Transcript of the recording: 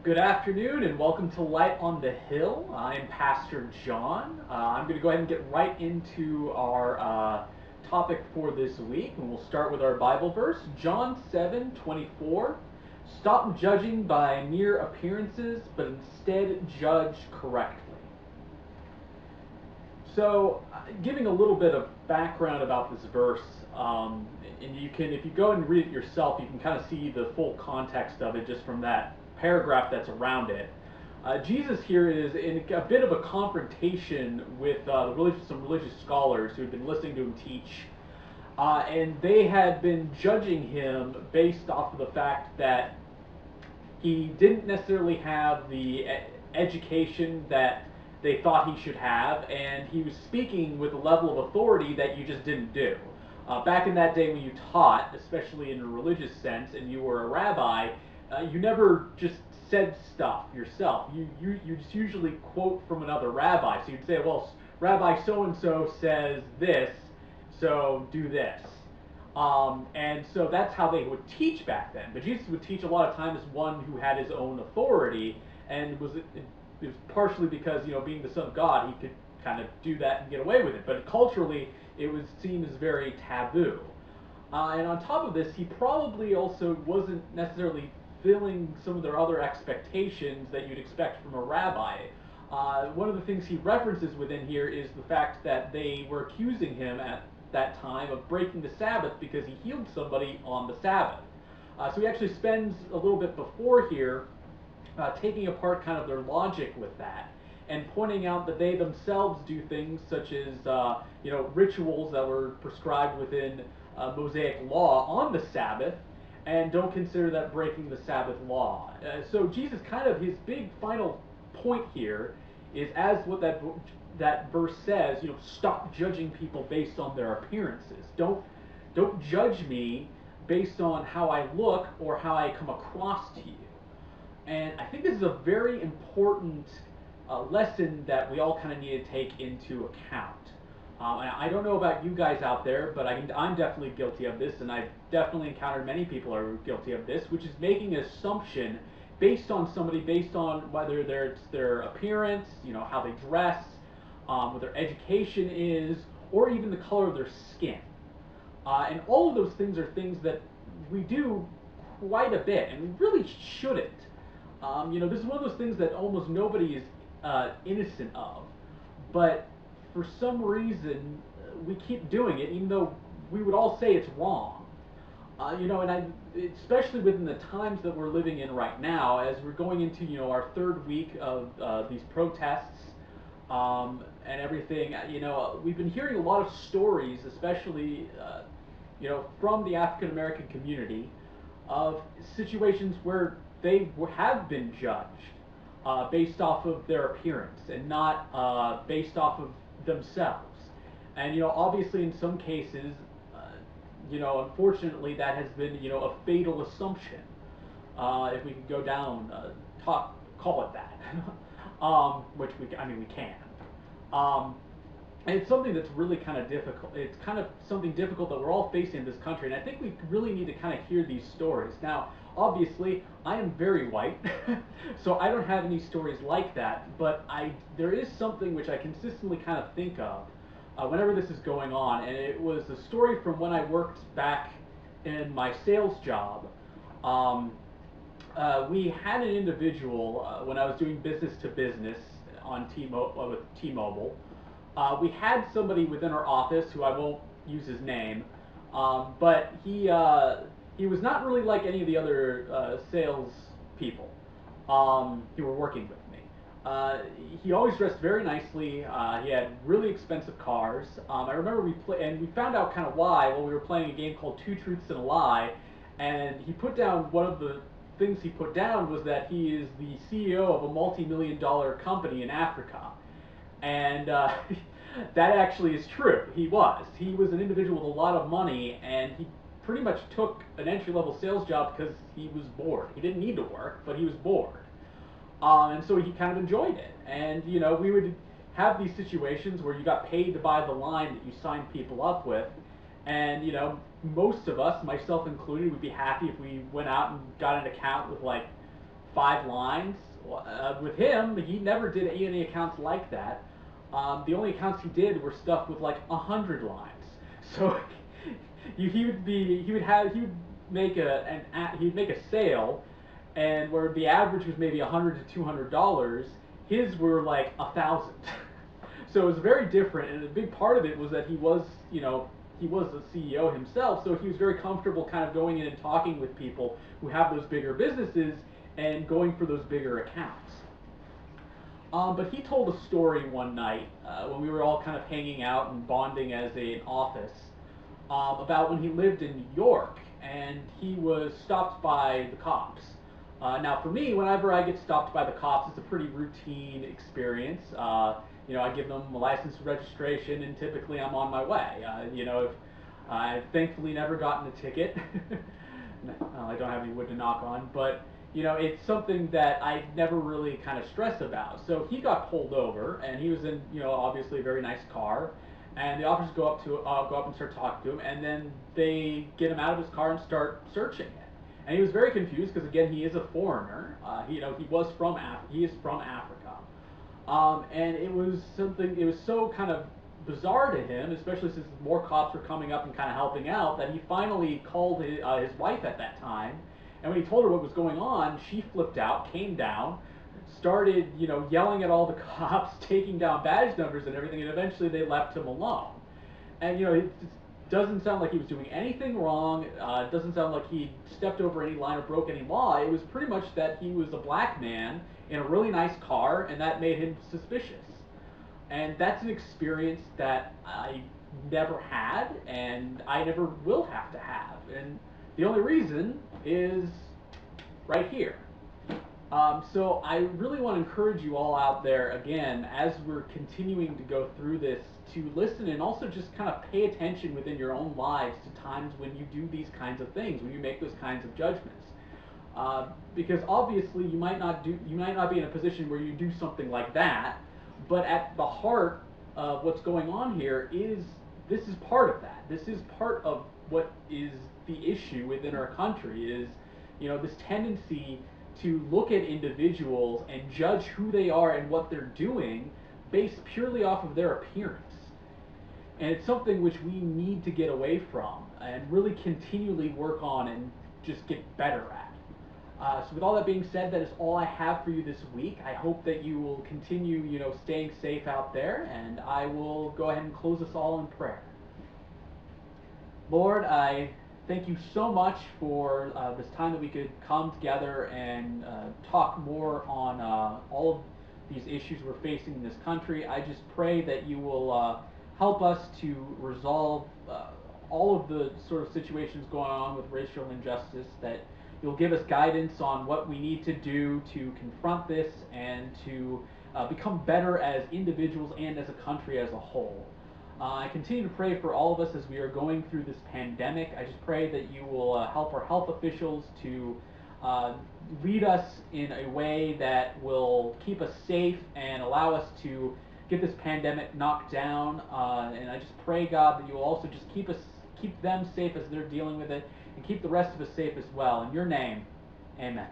Good afternoon and welcome to Light on the Hill. I'm Pastor John. I'm going to go ahead and get right into our topic for this week, and we'll start with our Bible verse, John 7:24. Stop judging by mere appearances, but instead judge correctly. So, giving a little bit of background about this verse, and you can, if you go and read it yourself, you can kind of see the full context of it just from that paragraph that's around it. Jesus here is in a bit of a confrontation with some religious scholars who had been listening to him teach, and they had been judging him based off of the fact that he didn't necessarily have the education that they thought he should have, and he was speaking with a level of authority that you just didn't do. Back in that day when you taught, especially in a religious sense, and you were a rabbi, you never just said stuff yourself. You just usually quote from another rabbi. So you'd say, well, Rabbi so and so says this, so do this. And so that's how they would teach back then. But Jesus would teach a lot of times as one who had his own authority, and it was partially because, being the Son of God, he could kind of do that and get away with it. But culturally, it was seen as very taboo. And on top of this, he probably also wasn't necessarily filling some of their other expectations that you'd expect from a rabbi. One of the things he references within here is the fact that they were accusing him at that time of breaking the Sabbath because he healed somebody on the Sabbath. So he actually spends a little bit before here taking apart kind of their logic with that and pointing out that they themselves do things such as rituals that were prescribed within Mosaic law on the Sabbath and don't consider that breaking the Sabbath law. So Jesus kind of, his big final point here is, as what that verse says, stop judging people based on their appearances. Don't judge me based on how I look or how I come across to you. And I think this is a very important lesson that we all kind of need to take into account. And I don't know about you guys out there, but I'm definitely guilty of this, and I've definitely encountered many people are guilty of this, which is making an assumption based on somebody, based on whether it's their appearance, how they dress, what their education is, or even the color of their skin. And all of those things are things that we do quite a bit, and we really shouldn't. This is one of those things that almost nobody is innocent of, but for some reason we keep doing it, even though we would all say it's wrong. Especially within the times that we're living in right now, as we're going into our third week of these protests and everything. We've been hearing a lot of stories, especially from the African American community, of situations where they have been judged based off of their appearance and not based off of themselves. And obviously, in some cases, unfortunately, that has been a fatal assumption. If we could go down, call it that, which we can. Um, and it's something that's really kind of difficult. It's kind of something difficult that we're all facing in this country, and I think we really need to kind of hear these stories. Now, obviously, I am very white, so I don't have any stories like that, but there is something which I consistently kind of think of whenever this is going on, and it was a story from when I worked back in my sales job. We had an individual when I was doing business to business on with T-Mobile. We had somebody within our office who I won't use his name, but he was not really like any of the other sales people who were working with me. He always dressed very nicely. He had really expensive cars. I remember we found out kind of why while we were playing a game called Two Truths and a Lie, and he put down one of the things he put down was that he is the CEO of a multi-million-dollar company in Africa. And that actually is true. He was. He was an individual with a lot of money, and he pretty much took an entry-level sales job because he was bored. He didn't need to work, but he was bored. And so he kind of enjoyed it. And, we would have these situations where you got paid to buy the line that you signed people up with. And, most of us, myself included, would be happy if we went out and got an account with like 5 lines. With him, he never did any accounts like that. The only accounts he did were stuff with like 100 lines. So he would make he'd make a sale, and where the average was maybe $100 to $200, his were like 1,000. So it was very different, and a big part of it was that he was, he was the CEO himself, so he was very comfortable kind of going in and talking with people who have those bigger businesses and going for those bigger accounts. But he told a story one night when we were all kind of hanging out and bonding as an office about when he lived in New York and he was stopped by the cops. Now, for me, whenever I get stopped by the cops, it's a pretty routine experience. I give them a license and registration, and typically I'm on my way. If I've thankfully never gotten a ticket. I don't have any wood to knock on, but it's something that I never really kind of stress about. So he got pulled over, and he was in, obviously a very nice car, and the officers go up and start talking to him, and then they get him out of his car and start searching it. And he was very confused because again, he is a foreigner. He is from Africa, and it was so kind of bizarre to him, especially since more cops were coming up and kind of helping out, that he finally called his wife at that time. And when he told her what was going on, she flipped out, came down, started, yelling at all the cops, taking down badge numbers and everything, and eventually they left him alone. And, it doesn't sound like he was doing anything wrong. It doesn't sound like he stepped over any line or broke any law. It was pretty much that he was a black man in a really nice car, and that made him suspicious. And that's an experience that I never had, and I never will have to have. And the only reason is right here. So I really want to encourage you all out there, again, as we're continuing to go through this, to listen and also just kind of pay attention within your own lives to times when you do these kinds of things, when you make those kinds of judgments. Because obviously you might not be in a position where you do something like that, but at the heart of what's going on here is this is part of that. This is part of what is the issue within our country is, this tendency to look at individuals and judge who they are and what they're doing based purely off of their appearance. And it's something which we need to get away from and really continually work on and just get better at. So with all that being said, that is all I have for you this week. I hope that you will continue, staying safe out there, and I will go ahead and close us all in prayer. Lord, I thank you so much for this time that we could come together and talk more on all of these issues we're facing in this country. I just pray that you will help us to resolve all of the sort of situations going on with racial injustice, that you'll give us guidance on what we need to do to confront this and to become better as individuals and as a country as a whole. I continue to pray for all of us as we are going through this pandemic. I just pray that you will help our health officials to lead us in a way that will keep us safe and allow us to get this pandemic knocked down. And I just pray, God, that you will also just keep them safe as they're dealing with it, and keep the rest of us safe as well. In your name, amen.